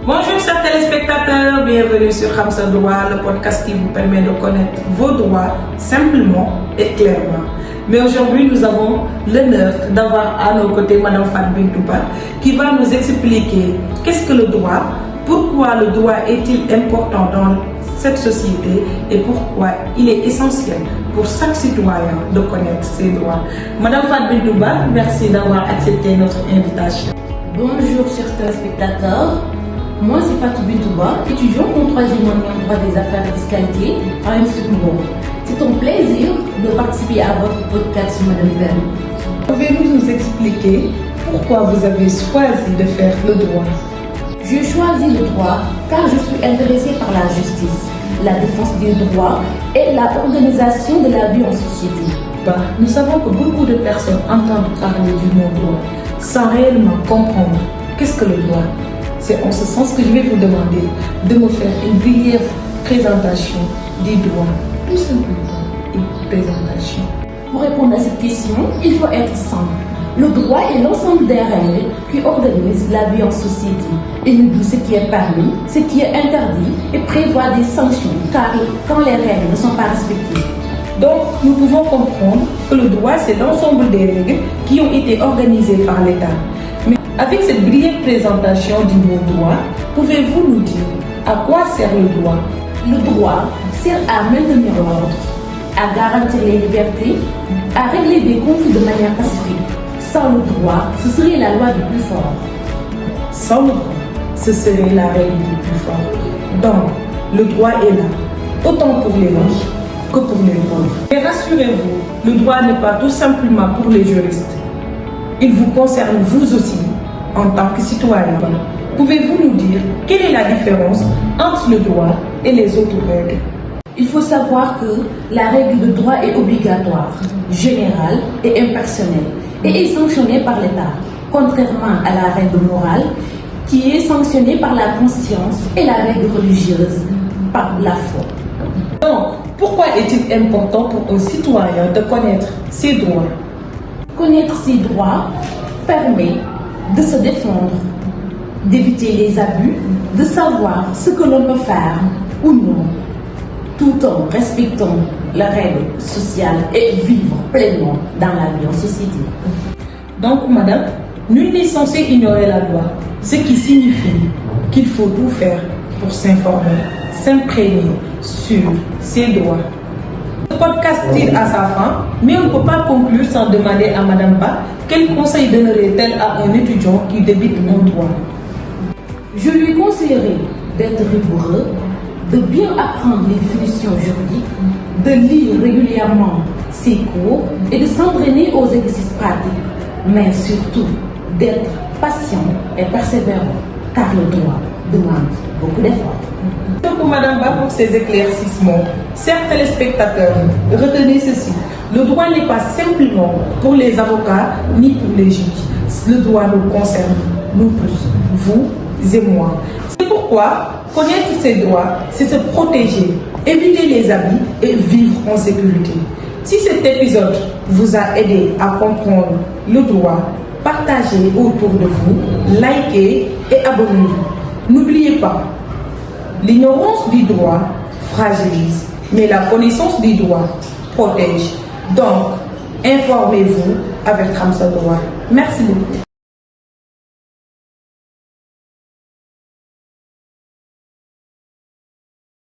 Bonjour chers téléspectateurs, bienvenue sur Khamsa Droit, le podcast qui vous permet de connaître vos droits simplement et clairement. Mais aujourd'hui, nous avons l'honneur d'avoir à nos côtés Madame Fat Bintou Ba qui va nous expliquer qu'est-ce que le droit, pourquoi le droit est-il important dans cette société et pourquoi il est essentiel pour chaque citoyen de connaître ses droits. Madame Fat Bintou Ba, merci d'avoir accepté notre invitation. Bonjour chers téléspectateurs, moi c'est Fatou Bintou Ba, étudiante en 3e année en droit des affaires et fiscalité à l'Institut Mbour. C'est un plaisir de participer à votre podcast sur Madame Ben. Pouvez-vous nous expliquer pourquoi vous avez choisi de faire le droit? J'ai choisi le droit car je suis intéressée par la justice, la défense des droits et l'organisation de la vie en société. Nous savons que beaucoup de personnes entendent parler du mot droit sans réellement comprendre qu'est-ce que le droit. C'est en ce sens que je vais vous demander de me faire une brève présentation des droits. Tout simplement, une présentation. Pour répondre à cette question, il faut être simple. Le droit est l'ensemble des règles qui organisent la vie en société. Il dit ce qui est permis, ce qui est interdit et prévoit des sanctions quand les règles ne sont pas respectées. Donc, nous pouvons comprendre que le droit, c'est l'ensemble des règles qui ont été organisées par l'État. Mais avec cette brève présentation du mot droit, pouvez-vous nous dire à quoi sert le droit? Le droit sert à maintenir l'ordre, à garantir les libertés, à régler des conflits de manière pacifique. Sans le droit, ce serait la loi du plus fort. Sans le droit, ce serait la règle du plus fort. Donc, le droit est là, autant pour les riches que pour les pauvres. Et rassurez-vous, le droit n'est pas tout simplement pour les juristes. Il vous concerne vous aussi, en tant que citoyen. Pouvez-vous nous dire quelle est la différence entre le droit et les autres règles? Il faut savoir que la règle de droit est obligatoire, générale et impersonnelle, et est sanctionnée par l'État, contrairement à la règle morale qui est sanctionnée par la conscience et la règle religieuse par la foi. Donc, pourquoi est-il important pour un citoyen de connaître ses droits? Connaître ses droits permet de se défendre, d'éviter les abus, de savoir ce que l'on peut faire ou non, tout en respectant les règles sociales et vivre pleinement dans la vie en société. Donc, madame, nul n'est censé ignorer la loi, ce qui signifie qu'il faut tout faire pour s'informer, s'imprégner sur ses droits. Le podcast tire à sa fin, mais on ne peut pas conclure sans demander à madame Ba quel conseil donnerait-elle à un étudiant qui débute en droit? Je lui conseillerais d'être rigoureux, de bien apprendre les définitions juridiques, de lire régulièrement ses cours et de s'entraîner aux exercices pratiques, mais surtout d'être patient et persévérant, car le droit demande beaucoup d'efforts. Merci beaucoup Madame Ba pour ces éclaircissements. Chers téléspectateurs, retenez ceci. Le droit n'est pas simplement pour les avocats ni pour les juges. Le droit nous concerne, nous tous, vous et moi. C'est pourquoi connaître ses droits, c'est se protéger, éviter les abus et vivre en sécurité. Si cet épisode vous a aidé à comprendre le droit, partagez autour de vous, likez et abonnez-vous. N'oubliez pas, l'ignorance du droit fragilise, mais la connaissance du droit protège. Donc, informez-vous avec Khamsa Droit. Merci beaucoup.